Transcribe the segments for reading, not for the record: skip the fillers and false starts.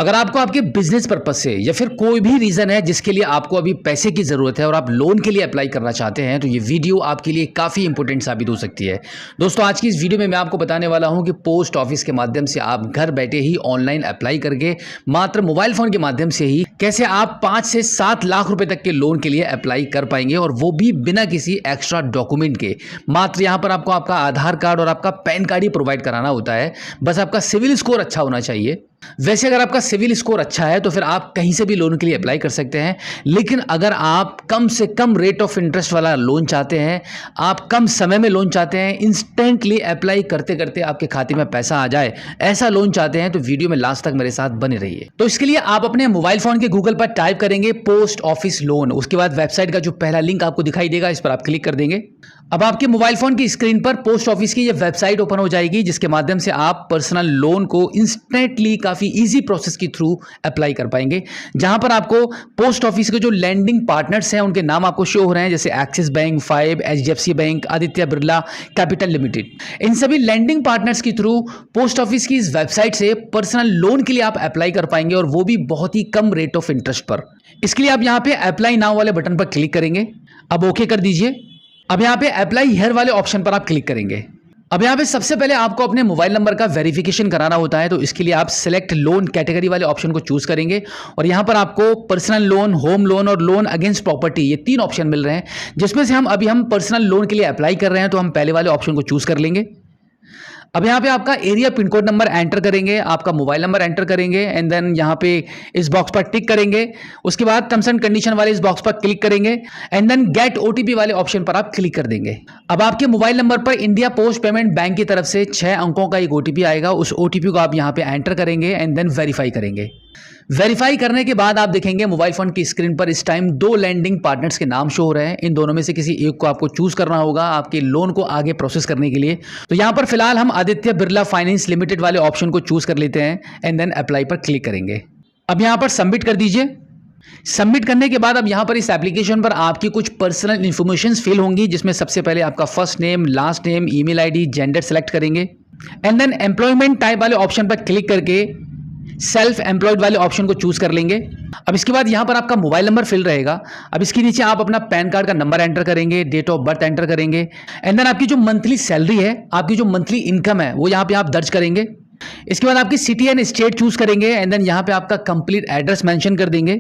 अगर आपको आपके बिजनेस पर्पज से या फिर कोई भी रीजन है जिसके लिए आपको अभी पैसे की जरूरत है और आप लोन के लिए अप्लाई करना चाहते हैं तो ये वीडियो आपके लिए काफी इंपॉर्टेंट साबित हो सकती है। दोस्तों आज की इस वीडियो में मैं आपको बताने वाला हूं कि पोस्ट ऑफिस के माध्यम से आप घर बैठे ही ऑनलाइन अप्लाई करके मात्र मोबाइल फोन के माध्यम से ही कैसे आप 5 से 7 लाख रुपए तक के लोन के लिए अप्लाई कर पाएंगे और वो भी बिना किसी एक्स्ट्रा डॉक्यूमेंट के। मात्र यहाँ पर आपको आपका आधार कार्ड और आपका पैन कार्ड ही प्रोवाइड कराना होता है। बस आपका सिविल स्कोर अच्छा होना चाहिए। वैसे अगर आपका सिविल स्कोर अच्छा है तो फिर आप कहीं से भी लोन के लिए अप्लाई कर सकते हैं, लेकिन अगर आप कम से कम रेट ऑफ इंटरेस्ट वाला लोन चाहते हैं, आप कम समय में लोन चाहते हैं, इंस्टेंटली अप्लाई करते करते आपके खाते में पैसा आ जाए, ऐसा लोन चाहते हैं तो वीडियो में लास्ट तक मेरे साथ बने रहिए। तो इसके लिए आप अपने मोबाइल फोन के गूगल पर टाइप करेंगे पोस्ट ऑफिस लोन। उसके बाद वेबसाइट का जो पहला लिंक आपको दिखाई देगा इस पर आप क्लिक कर देंगे। अब आपके मोबाइल फोन की स्क्रीन पर पोस्ट ऑफिस की ये वेबसाइट ओपन हो जाएगी, जिसके माध्यम से आप पर्सनल लोन को इंस्टेंटली काफी इजी प्रोसेस के थ्रू अप्लाई कर पाएंगे। जहां पर आपको पोस्ट ऑफिस के जो लैंडिंग पार्टनर्स हैं उनके नाम आपको शो हो रहे हैं, जैसे Axis Bank, five, HDFC Bank, Aditya Birla capital limited. इन सभी लैंडिंग पार्टनर्स के थ्रू पोस्ट ऑफिस की इस वेबसाइट से पर्सनल लोन के लिए आप अप्लाई कर पाएंगे और वो भी बहुत ही कम रेट ऑफ इंटरेस्ट पर। इसके लिए आप यहाँ पे अप्लाई नाउ वाले बटन पर क्लिक करेंगे। अब ओके कर दीजिए। अब यहाँ पे अप्लाई हियर वाले ऑप्शन पर आप क्लिक करेंगे। अब यहाँ पे सबसे पहले आपको अपने मोबाइल नंबर का वेरिफिकेशन कराना होता है, तो इसके लिए आप सिलेक्ट लोन कैटेगरी वाले ऑप्शन को चूज करेंगे और यहाँ पर आपको पर्सनल लोन, होम लोन और लोन अगेंस्ट प्रॉपर्टी ये 3 ऑप्शन मिल रहे हैं, जिसमें से हम पर्सनल लोन के लिए अप्लाई कर रहे हैं तो हम पहले वाले ऑप्शन को चूज कर लेंगे। अब यहाँ पे आपका area pin code number enter करेंगे, आपका मोबाइल नंबर एंटर करेंगे एंड देन यहाँ पे इस बॉक्स पर टिक करेंगे। उसके बाद टर्म्स एंड कंडीशन वाले इस बॉक्स पर क्लिक करेंगे एंड देन गेट ओटीपी वाले ऑप्शन पर आप क्लिक कर देंगे। अब आपके मोबाइल नंबर पर इंडिया पोस्ट पेमेंट बैंक की तरफ से 6 अंकों का एक ओटीपी आएगा। उस ओटीपी को आप यहाँ पे एंटर करेंगे एंड देन वेरीफाई करेंगे। वेरीफाई करने के बाद आप देखेंगे मोबाइल फोन की स्क्रीन पर इस टाइम 2 लैंडिंग पार्टनर्स के नाम शो हो रहे हैं। इन दोनों में से किसी एक को आपको चूज करना होगा आपके लोन को आगे प्रोसेस करने के लिए। तो यहां पर फिलहाल हम आदित्य बिरला फाइनेंस लिमिटेड वाले ऑप्शन को चूज कर लेते हैं एंड देन अप्लाई पर क्लिक करेंगे। अब यहां पर सबमिट कर दीजिए। सबमिट करने के बाद अब यहां पर इस एप्लीकेशन पर आपकी कुछ पर्सनल इंफॉर्मेशन फिल होंगी, जिसमें सबसे पहले आपका first name, last name, email ID, gender select करेंगे एंड देन एम्प्लॉयमेंट टाइप वाले ऑप्शन पर क्लिक करके सेल्फ एम्प्लॉयड वाले ऑप्शन को चूज कर लेंगे। अब इसके बाद यहां पर आपका मोबाइल नंबर फिल रहेगा। अब इसके नीचे आप अपना पैन कार्ड का नंबर एंटर करेंगे, डेट ऑफ बर्थ एंटर करेंगे एंड देन आपकी जो मंथली सैलरी है, आपकी जो मंथली इनकम है वो यहां पे आप दर्ज करेंगे। इसके बाद आपकी सिटी एंड स्टेट चूज करेंगे एंड देन यहां पे आपका कंप्लीट एड्रेस मेंशन कर देंगे।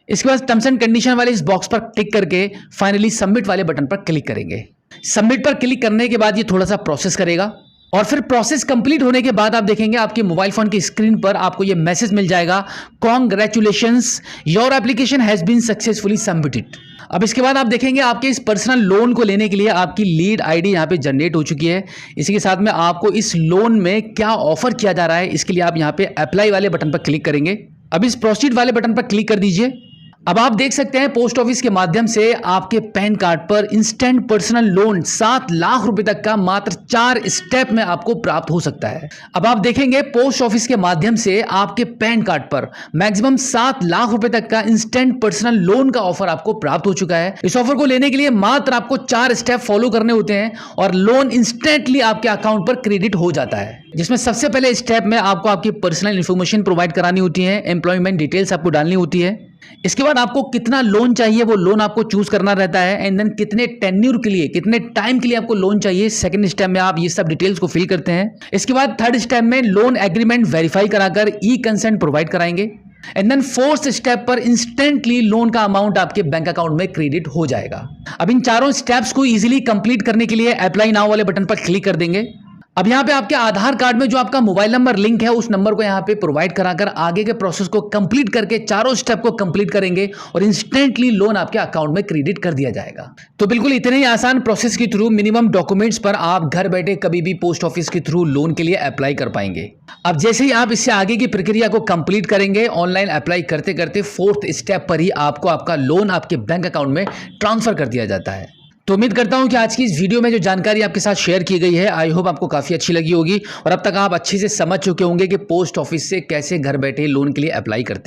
इसके बाद टर्म्स एंड कंडीशन वाले इस बॉक्स पर टिक करके फाइनली सबमिट वाले बटन पर क्लिक करेंगे। सबमिट पर क्लिक करने के बाद ये थोड़ा सा प्रोसेस करेगा और फिर प्रोसेस कंप्लीट होने के बाद आप देखेंगे आपके मोबाइल फोन की स्क्रीन पर आपको ये मैसेज मिल जाएगा, congratulations your application has been successfully submitted. अब इसके बाद आप देखेंगे आपके इस पर्सनल लोन को लेने के लिए आपकी लीड आईडी यहाँ पे जनरेट हो चुकी है। इसी के साथ में आपको इस लोन में क्या ऑफर किया जा रहा है, इसके लिए आप यहाँ पे अप्लाई वाले बटन पर क्लिक करेंगे। अब इस प्रोसीड वाले बटन पर क्लिक कर दीजिए। अब आप देख सकते हैं पोस्ट ऑफिस के माध्यम से आपके पैन कार्ड पर इंस्टेंट पर्सनल लोन 7 लाख रुपए तक का मात्र 4 स्टेप में आपको प्राप्त हो सकता है। अब आप देखेंगे पोस्ट ऑफिस के माध्यम से आपके पैन कार्ड पर मैक्सिमम 7 लाख रुपए तक का इंस्टेंट पर्सनल लोन का ऑफर आपको प्राप्त हो चुका है। इस ऑफर को लेने के लिए मात्र आपको 4 स्टेप फॉलो करने होते हैं और लोन इंस्टेंटली आपके अकाउंट पर क्रेडिट हो जाता है, जिसमें सबसे पहले स्टेप में आपको आपकी पर्सनल इंफॉर्मेशन प्रोवाइड करानी होती है, एम्प्लॉयमेंट डिटेल्स आपको डालनी होती है। इसके बाद आपको कितना लोन चाहिए वो लोन आपको चूज करना रहता है एंड देन कितने टेन्यूर के लिए, कितने टाइम के लिए आपको लोन चाहिए, सेकंड स्टेप में आप ये सब डिटेल्स को फिल करते हैं। इसके बाद थर्ड स्टेप में लोन एग्रीमेंट वेरीफाई कराकर ई कंसेंट प्रोवाइड कराएंगे एंड देन फोर्थ स्टेप पर इंस्टेंटली लोन का अमाउंट आपके बैंक अकाउंट में क्रेडिट हो जाएगा। अब इन चारों स्टेप्स को इजीली कंप्लीट करने के लिए अप्लाई नाउ वाले बटन पर क्लिक कर देंगे। अब यहाँ पे आपके आधार कार्ड में जो आपका मोबाइल नंबर लिंक है उस नंबर को यहाँ पे प्रोवाइड कराकर आगे के प्रोसेस को कंप्लीट करके चारों स्टेप को कंप्लीट करेंगे और इंस्टेंटली लोन आपके अकाउंट में क्रेडिट कर दिया जाएगा। तो बिल्कुल इतने ही आसान प्रोसेस के थ्रू मिनिमम डॉक्यूमेंट्स पर आप घर बैठे कभी भी पोस्ट ऑफिस के थ्रू लोन के लिए अप्लाई कर पाएंगे। अब जैसे ही आप इससे आगे की प्रक्रिया को कंप्लीट करेंगे, ऑनलाइन अप्लाई करते करते 4th स्टेप पर ही आपको आपका लोन आपके बैंक अकाउंट में ट्रांसफर कर दिया जाता है। तो उम्मीद करता हूं कि आज की इस वीडियो में जो जानकारी आपके साथ शेयर की गई है, आई होप आपको काफ़ी अच्छी लगी होगी और अब तक आप अच्छे से समझ चुके होंगे कि पोस्ट ऑफिस से कैसे घर बैठे लोन के लिए अप्लाई करते हैं।